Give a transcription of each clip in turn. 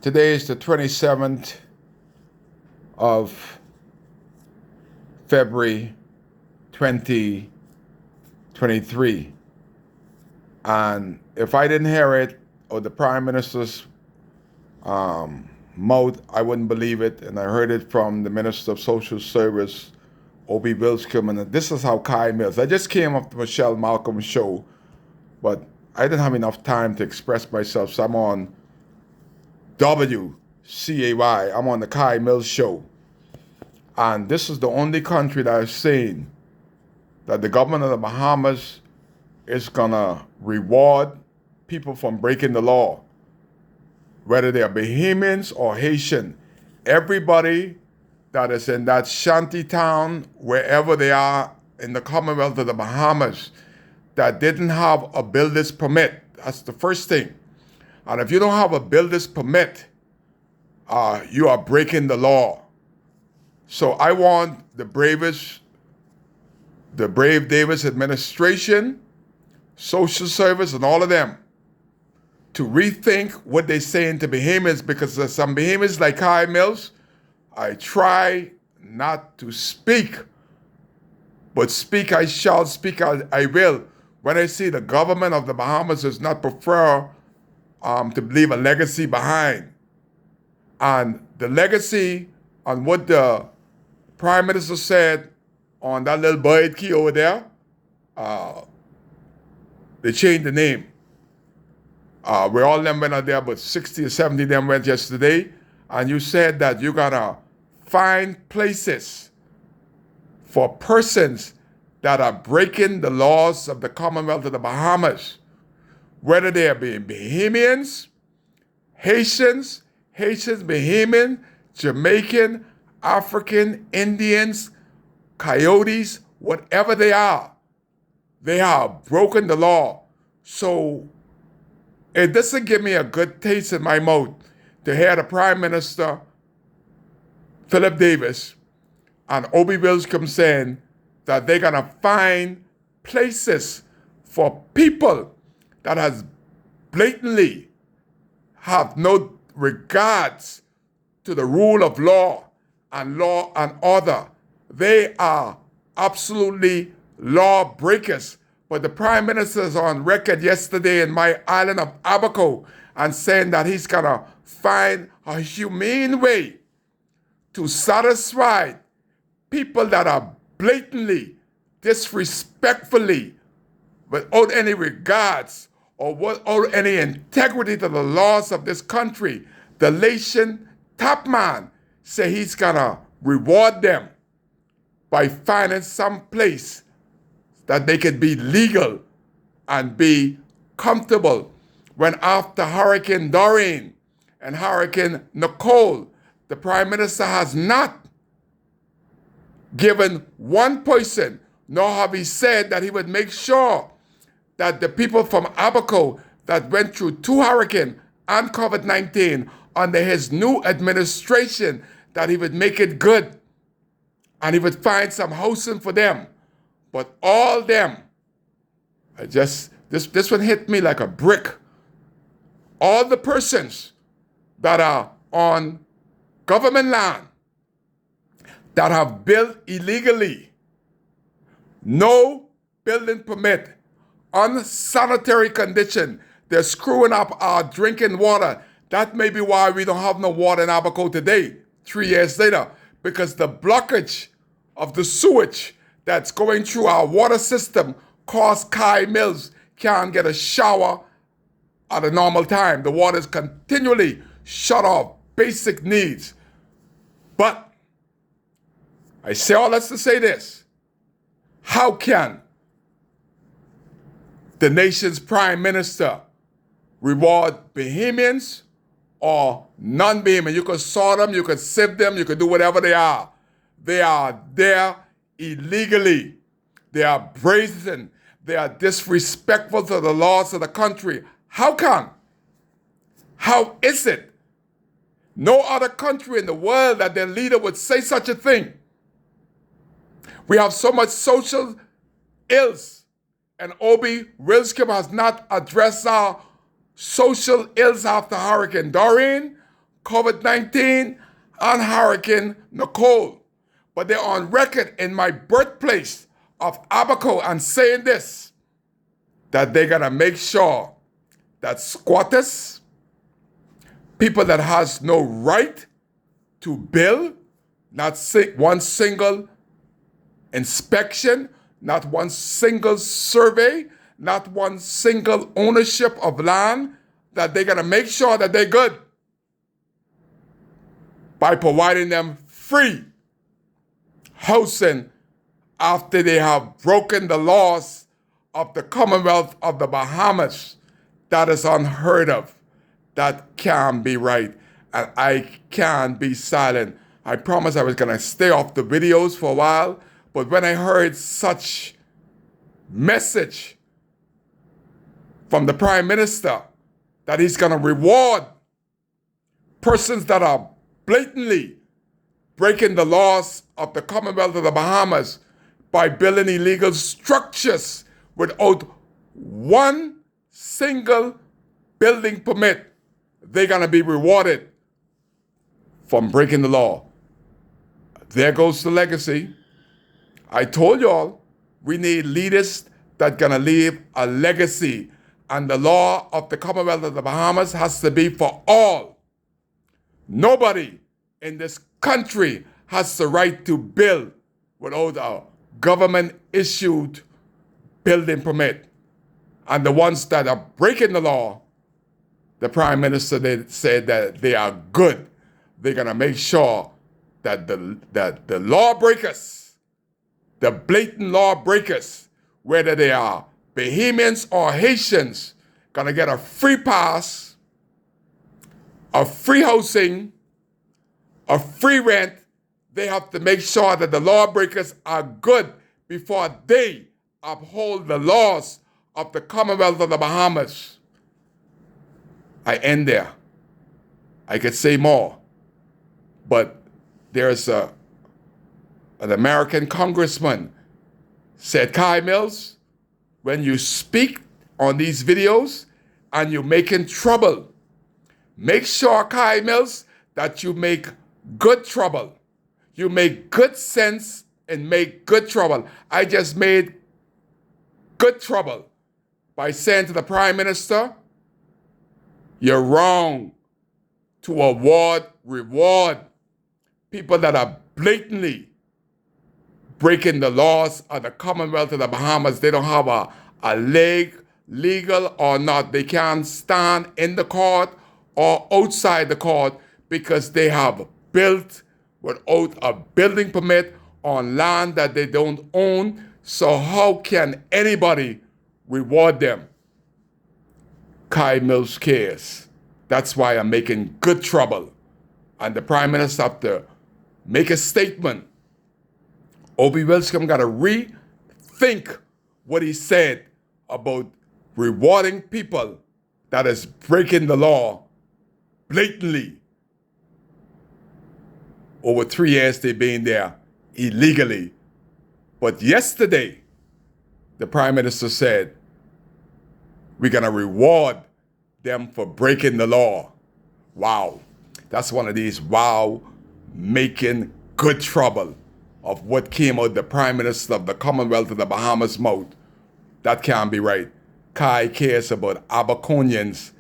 Today is the 27th of February 2023. And if I didn't hear it or the Prime Minister's mouth, I wouldn't believe it. And I heard it from the Minister of Social Service, Obi Wilscombe. And this is how Kai Mills. I just came off the Michelle Malcolm show, but I didn't have enough time to express myself. So I'm on WCAY. I'm on the Kai Mills show. And this is the only country that I've seen that the government of the Bahamas is gonna reward people from breaking the law, whether they're Bahamians or Haitian. Everybody that is in that shanty town, wherever they are in the Commonwealth of the Bahamas, that didn't have a builder's permit. That's the first thing. And if you don't have a builder's permit, you are breaking the law. So I want the Brave Davis administration, social service, and all of them to rethink what they saying to Bahamians, because there's some Bahamians like Kai Mills. I try not to speak, but speak I shall, speak I will. When I see the government of the Bahamas does not prefer to leave a legacy behind. And the legacy on what the Prime Minister said on that little bird key over there, they changed the name. We all them went out there, but 60 or 70 of them went yesterday. And you said that you're gonna find places for persons that are breaking the laws of the Commonwealth of the Bahamas, whether they are being Bahamians, Haitians, Bahamian, Jamaican, African, Indians, Coyotes, whatever they have broken the law. So it doesn't give me a good taste in my mouth to hear the Prime Minister, Philip Davis, and Obi Wilscombe saying that they're gonna find places for people that has blatantly have no regards to the rule of law and order. They are absolutely law breakers. But the Prime Minister is on record yesterday in my island of Abaco and saying that he's gonna find a humane way to satisfy people that are blatantly, disrespectfully, without any regards or without any integrity to the laws of this country. The Laitian top man say he's gonna reward them by finding some place that they can be legal and be comfortable. When after Hurricane Dorian and Hurricane Nicole, the Prime Minister has not given one person, nor have he said that he would make sure that the people from Abaco that went through 2 hurricanes and COVID-19 under his new administration, that he would make it good and he would find some housing for them. But all them, this one hit me like a brick. All the persons that are on government land that have built illegally, no building permit, unsanitary condition, they're screwing up our drinking water. That may be why we don't have no water in Abaco today, 3 years later, because the blockage of the sewage that's going through our water system caused Kai Mills can't get a shower at a normal time. The water is continually shut off, basic needs. But I say all that's to say this: how can the nation's Prime Minister reward Bahamians or non-Bahamian? You could sort them, you could sieve them, you could do whatever they are. They are there illegally. They are brazen. They are disrespectful to the laws of the country. How come? How is it? No other country in the world that their leader would say such a thing. We have so much social ills, and Obi Wilscombe has not addressed our social ills after Hurricane Dorian, COVID-19 and Hurricane Nicole. But they're on record in my birthplace of Abaco and saying this, that they're going to make sure that squatters, people that has no right to build, not one single inspection, not one single survey, not one single ownership of land, that they're going to make sure that they're good by providing them free housing after they have broken the laws of the Commonwealth of the Bahamas. That is unheard of. That can't be right. And I can't be silent. I promised I was going to stay off the videos for a while, but when I heard such message from the Prime Minister that he's going to reward persons that are blatantly breaking the laws of the Commonwealth of the Bahamas by building illegal structures without one single building permit, they're going to be rewarded from breaking the law. There goes the legacy. I told y'all we need leaders that going to leave a legacy, and the law of the Commonwealth of the Bahamas has to be for all. Nobody in this country has the right to build without a government-issued building permit. And the ones that are breaking the law, the Prime Minister said that they are good. They're going to make sure that the lawbreakers, the blatant lawbreakers, whether they are Bahamians or Haitians, going to get a free pass, a free housing, a free rent. They have to make sure that the lawbreakers are good before they uphold the laws of the Commonwealth of the Bahamas. I end there. I could say more, but there's an American congressman said, Kai Mills, when you speak on these videos and you're making trouble, make sure, Kai Mills, that you make good trouble. You make good sense and make good trouble. I just made good trouble by saying to the Prime Minister, you're wrong to reward people that are blatantly breaking the laws of the Commonwealth of the Bahamas. They don't have a leg, legal or not. They can't stand in the court or outside the court because they have built without a building permit on land that they don't own. So how can anybody reward them? Kai Mills cares. That's why I'm making good trouble. And the Prime Minister have to make a statement. Obi Wilson got to rethink what he said about rewarding people that is breaking the law blatantly. Over 3 years they've been there illegally. But yesterday, the Prime Minister said, we're going to reward them for breaking the law. Wow. That's one of these making good trouble of what came out the Prime Minister of the Commonwealth of the Bahamas mouth. That can't be right. Kai cares about Abaconians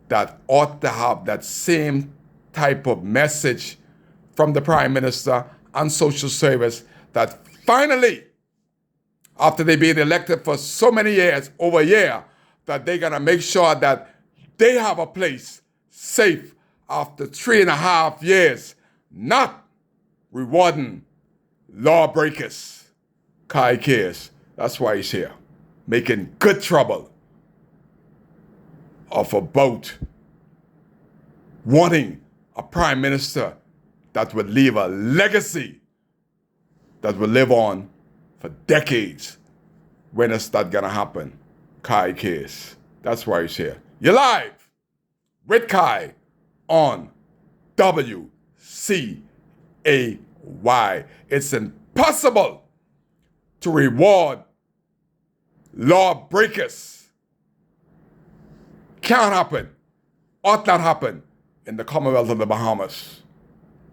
that ought to have that same type of message from the Prime Minister and social service, that finally, after they've been elected for so many years, over a year, that they're going to make sure that they have a place safe after 3.5 years, not rewarding lawbreakers. Kai cares. That's why he's here, making good trouble of about wanting a Prime Minister that would leave a legacy that will live on for decades. When is that gonna happen? Kai cares. That's why he's here. You're live with Kai on WCAY. It's impossible to reward lawbreakers. Can't happen. Ought not happen in the Commonwealth of the Bahamas.